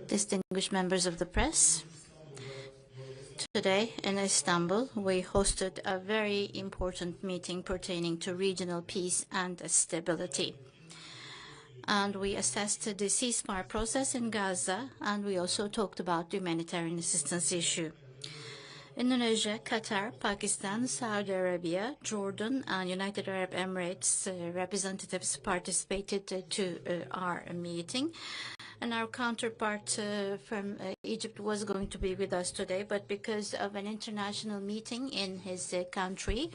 Distinguished members of the press, today in Istanbul, we hosted a very important meeting pertaining to regional peace and stability. And we assessed the ceasefire process in Gaza, and we also talked about the humanitarian assistance issue. Indonesia, Qatar, Pakistan, Saudi Arabia, Jordan, and United Arab Emirates representatives participated to our meeting. And our counterpart from Egypt was going to be with us today, but because of an international meeting in his country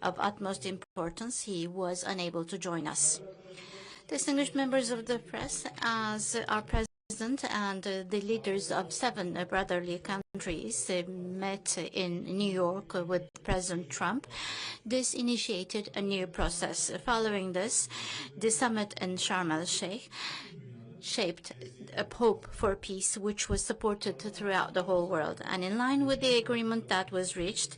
of utmost importance, he was unable to join us. Distinguished members of the press, as our President and the leaders of 7 brotherly countries met in New York with President Trump, this initiated a new process. Following this, the summit in Sharm el-Sheikh shaped a hope for peace, which was supported throughout the whole world. And in line with the agreement that was reached,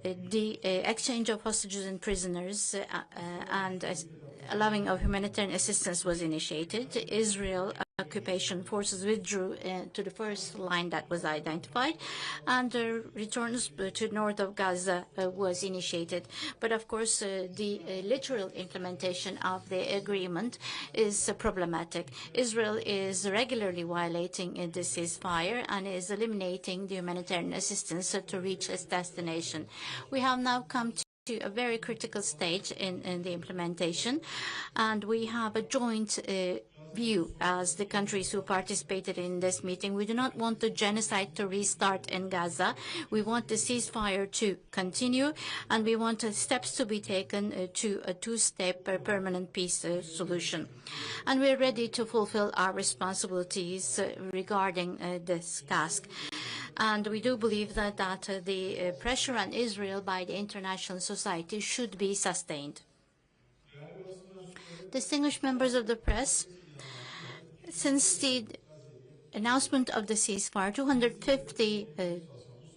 the exchange of hostages and prisoners and allowing of humanitarian assistance was initiated. Israel occupation forces withdrew to the first line that was identified, and returns to north of Gaza was initiated. But of course, the literal implementation of the agreement is problematic. Israel is regularly violating the ceasefire and is eliminating the humanitarian assistance to reach its destination. We have now come to a very critical stage in the implementation, and we have a joint view as the countries who participated in this meeting. We do not want the genocide to restart in Gaza. We want the ceasefire to continue, and we want steps to be taken to a two-step permanent peace solution. And we're ready to fulfill our responsibilities regarding this task. And we do believe that the pressure on Israel by the international society should be sustained. Distinguished members of the press, since the announcement of the ceasefire, 250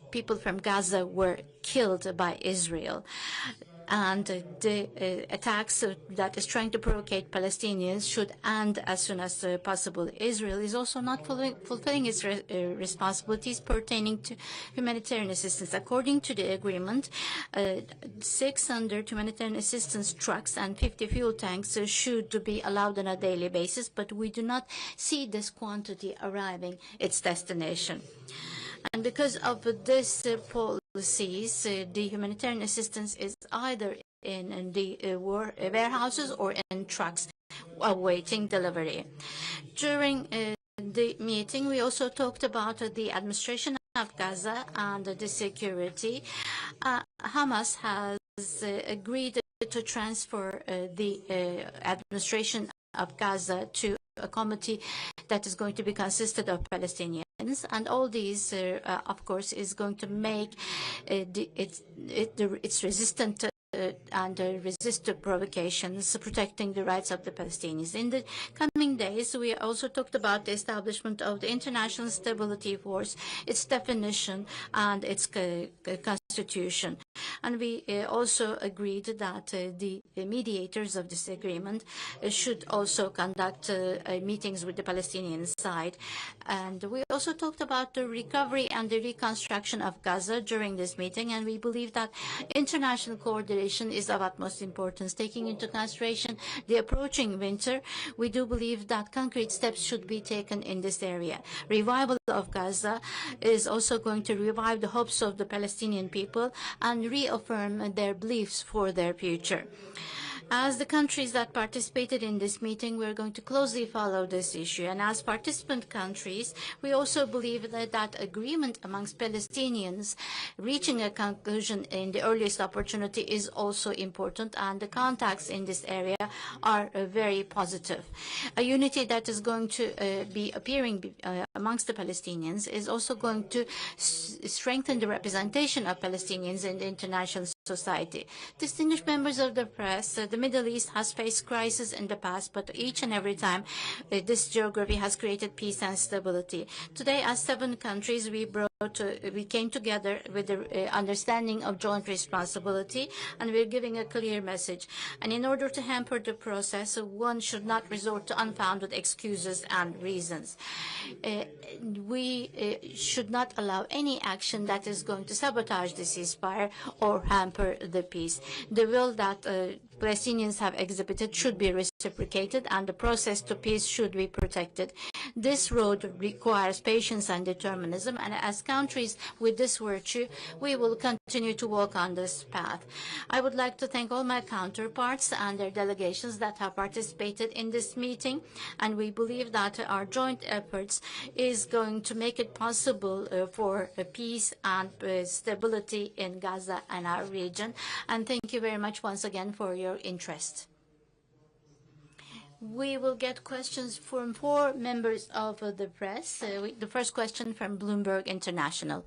people from Gaza were killed by Israel. And the attacks that is trying to provocate Palestinians should end as soon as possible. Israel is also not fulfilling its responsibilities pertaining to humanitarian assistance. According to the agreement, 600 humanitarian assistance trucks and 50 fuel tanks should be allowed on a daily basis, but we do not see this quantity arriving its destination. And because of this policies, the humanitarian assistance is either in the warehouses or in trucks awaiting delivery. During the meeting, we also talked about the administration of Gaza and the security. Hamas has agreed to transfer the administration of Gaza to a committee that is going to be consisted of Palestinians, and all these, of course, is going to make it's resistant and resist provocations, protecting the rights of the Palestinians. In the coming days, we also talked about the establishment of the International Stability Force, its definition, and its constitution. And we also agreed that the mediators of this agreement should also conduct meetings with the Palestinian side. And we also talked about the recovery and the reconstruction of Gaza during this meeting, and we believe that international coordination is of utmost importance. Taking into consideration the approaching winter, we do believe that concrete steps should be taken in this area. Revival of Gaza is also going to revive the hopes of the Palestinian people and reaffirm their beliefs for their future. As the countries that participated in this meeting, we're going to closely follow this issue. And as participant countries, we also believe that agreement amongst Palestinians reaching a conclusion in the earliest opportunity is also important, and the contacts in this area are very positive. A unity that is going to be appearing amongst the Palestinians is also going to strengthen the representation of Palestinians in the international society. Distinguished members of the press, the Middle East has faced crises in the past, but each and every time this geography has created peace and stability. Today, as 7 countries, we brought we came together with the understanding of joint responsibility, and we're giving a clear message. And in order to hamper the process, one should not resort to unfounded excuses and reasons. We should not allow any action that is going to sabotage the ceasefire or hamper the peace. The will that Palestinians have exhibited should be reciprocated, and the process to peace should be protected. This road requires patience and determinism, and as countries with this virtue, we will continue to walk on this path. I would like to thank all my counterparts and their delegations that have participated in this meeting, and we believe that our joint efforts is going to make it possible for peace and stability in Gaza and our region. And thank you very much once again for your interest. We will get questions from 4 members of the press. The first question from Bloomberg International.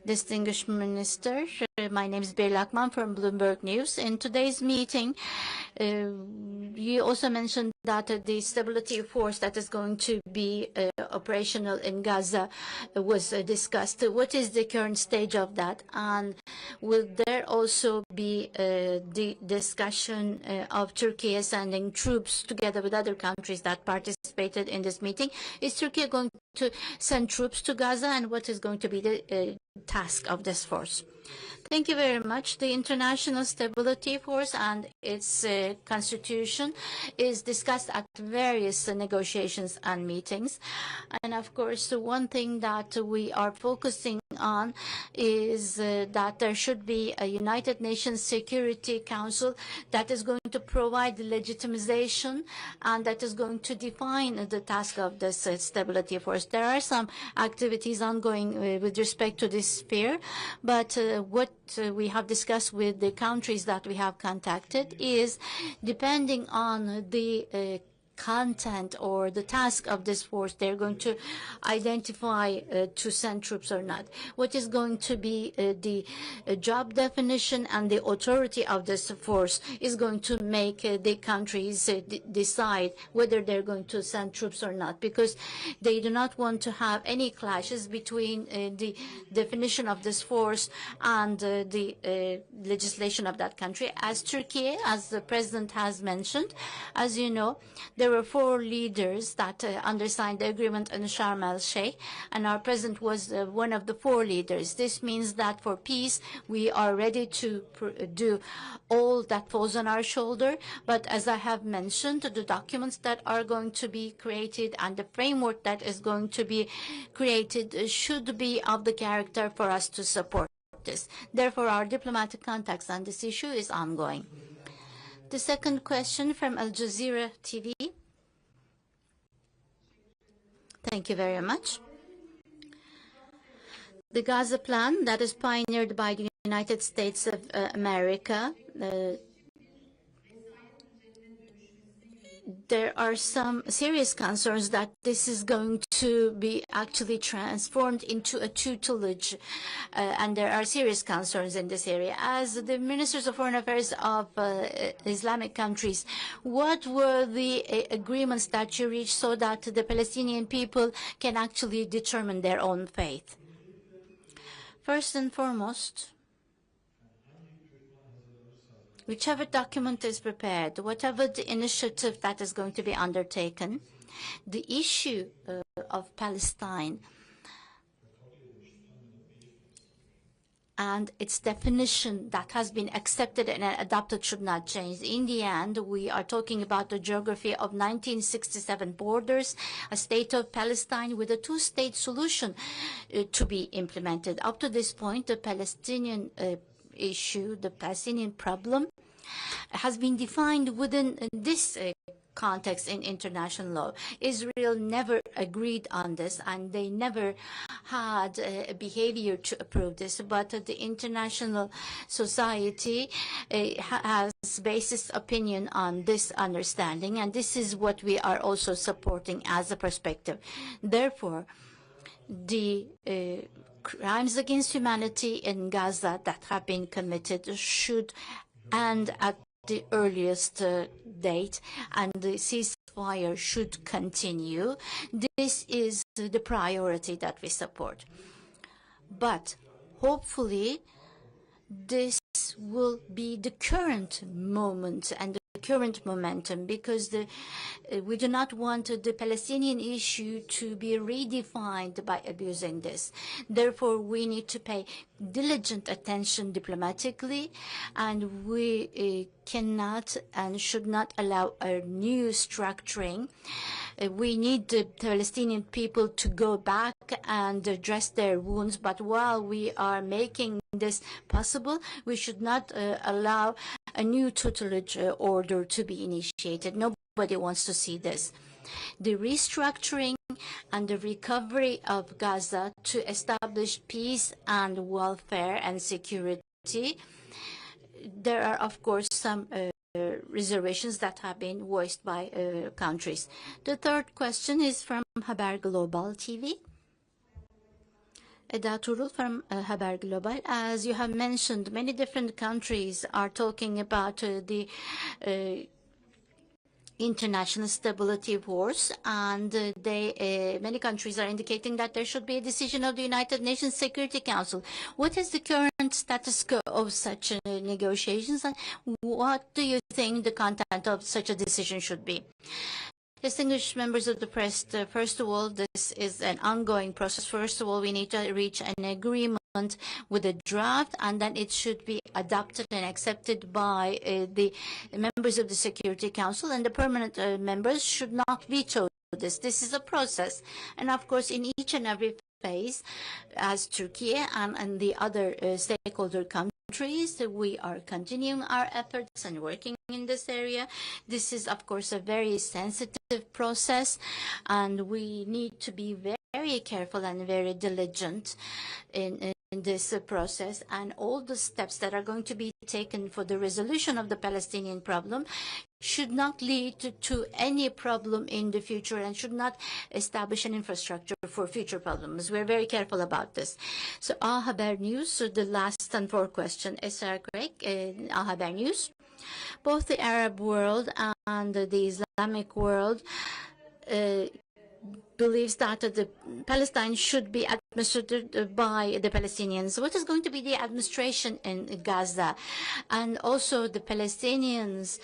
Distinguished Minister, my name is Bir Lakman from Bloomberg News. In today's meeting, you also mentioned that the stability force that is going to be operational in Gaza was discussed. What is the current stage of that? And will there also be the discussion of Turkey sending troops together with other countries that participated in this meeting? Is Turkey going to send troops to Gaza, and what is going to be the task of this force? Thank you very much. The International Stability Force and its constitution is discussed at various negotiations and meetings. And of course, the one thing that we are focusing on is that there should be a United Nations Security Council that is going to provide the legitimization and that is going to define the task of this stability force. There are some activities ongoing with respect to this sphere, but what we have discussed with the countries that we have contacted is, depending on the content or the task of this force, they're going to identify to send troops or not. What is going to be the job definition and the authority of this force is going to make the countries decide whether they're going to send troops or not, because they do not want to have any clashes between the definition of this force and the legislation of that country. As Turkey, as the President has mentioned, as you know, there were 4 leaders that undersigned the agreement in Sharm el-Sheikh, and our President was one of the 4 leaders. This means that for peace, we are ready to do all that falls on our shoulder. But as I have mentioned, the documents that are going to be created and the framework that is going to be created should be of the character for us to support this. Therefore, our diplomatic contacts on this issue is ongoing. The second question from Al Jazeera TV. Thank you very much. The Gaza plan that is pioneered by the United States of America, there are some serious concerns that this is going to be actually transformed into a tutelage, and there are serious concerns in this area. As the Ministers of Foreign Affairs of Islamic countries, what were the agreements that you reached so that the Palestinian people can actually determine their own fate? First and foremost, whichever document is prepared, whatever the initiative that is going to be undertaken, the issue of Palestine and its definition that has been accepted and adopted should not change. In the end, we are talking about the geography of 1967 borders, a state of Palestine with a 2-state solution to be implemented. Up to this point, the Palestinian issue, the Palestinian problem, has been defined within this context in international law. Israel never agreed on this, and they never had a behavior to approve this, but the international society has based its opinion on this understanding, and this is what we are also supporting as a perspective. Therefore, the crimes against humanity in Gaza that have been committed should end at the earliest date, and the ceasefire ceasefire should continue. This is the priority that we support. But hopefully, this will be the current moment and the current momentum, because we do not want the Palestinian issue to be redefined by abusing this. Therefore, we need to pay diligent attention diplomatically, and we cannot and should not allow a new structuring. We need the Palestinian people to go back and address their wounds, but while we are making this possible, we should not allow a new tutelage order to be initiated. Nobody wants to see this. The restructuring and the recovery of Gaza to establish peace and welfare and security, there are, of course, some reservations that have been voiced by countries. The third question is from Haber Global TV. Eda Turul from Haber Global. As you have mentioned, many different countries are talking about the international stability force, and many countries are indicating that there should be a decision of the United Nations Security Council. What is the current status quo of such negotiations, and what do you think the content of such a decision should be? Distinguished members of the press, first of all, this is an ongoing process. First of all, we need to reach an agreement with a draft, and then it should be adopted and accepted by the members of the Security Council, and the permanent members should not veto this. This is a process, and of course, in each and every phase, as Turkey and the other stakeholder countries, we are continuing our efforts and working in this area. This is, of course, a very sensitive process, and we need to be very careful and very diligent in this process, and all the steps that are going to be taken for the resolution of the Palestinian problem should not lead to any problem in the future and should not establish an infrastructure for future problems. We're very careful about this. So, Al Haber News, so the last and fourth question. Esra Craig, Al Haber News. Both the Arab world and the Islamic world believes that the Palestine should be administered by the Palestinians. What is going to be the administration in Gaza? And also the Palestinians,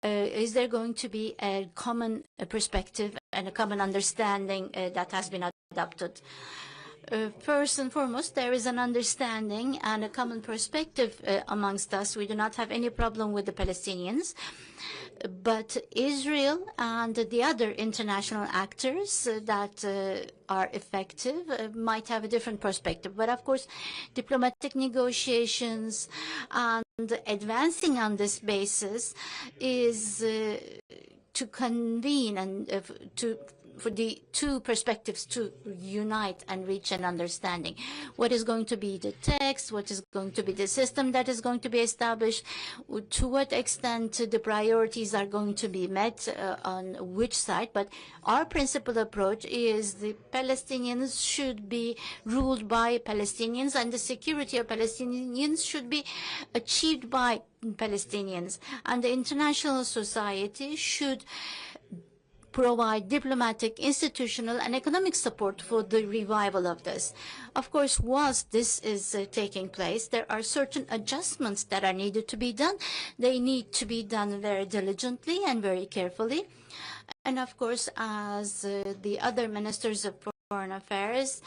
is there going to be a common perspective and a common understanding that has been adopted? First and foremost, there is an understanding and a common perspective amongst us. We do not have any problem with the Palestinians, but Israel and the other international actors that are effective might have a different perspective. But of course, diplomatic negotiations and advancing on this basis is to convene and for the two perspectives to unite and reach an understanding. What is going to be the text? What is going to be the system that is going to be established? To what extent the priorities are going to be met on which side? But our principal approach is the Palestinians should be ruled by Palestinians, and the security of Palestinians should be achieved by Palestinians. And the international society should provide diplomatic, institutional, and economic support for the revival of this. Of course, whilst this is taking place, there are certain adjustments that are needed to be done. They need to be done very diligently and very carefully. And of course, as the other ministers of foreign affairs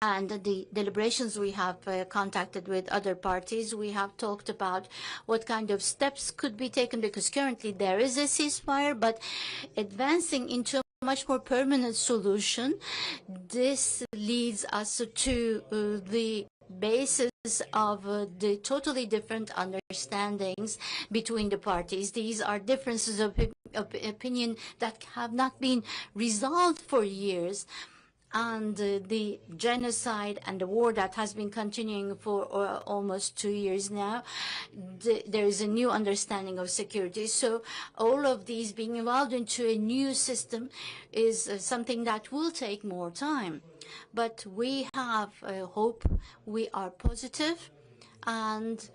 and the deliberations we have contacted with other parties, we have talked about what kind of steps could be taken, because currently there is a ceasefire, but advancing into a much more permanent solution, this leads us to the basis of the totally different understandings between the parties. These are differences of opinion that have not been resolved for years. And the genocide and the war that has been continuing for almost 2 years now, there is a new understanding of security. So all of these being involved into a new system is something that will take more time. But we have hope, we are positive, and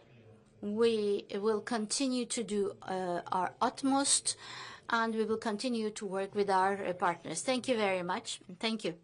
we will continue to do our utmost, and we will continue to work with our partners. Thank you very much. Thank you.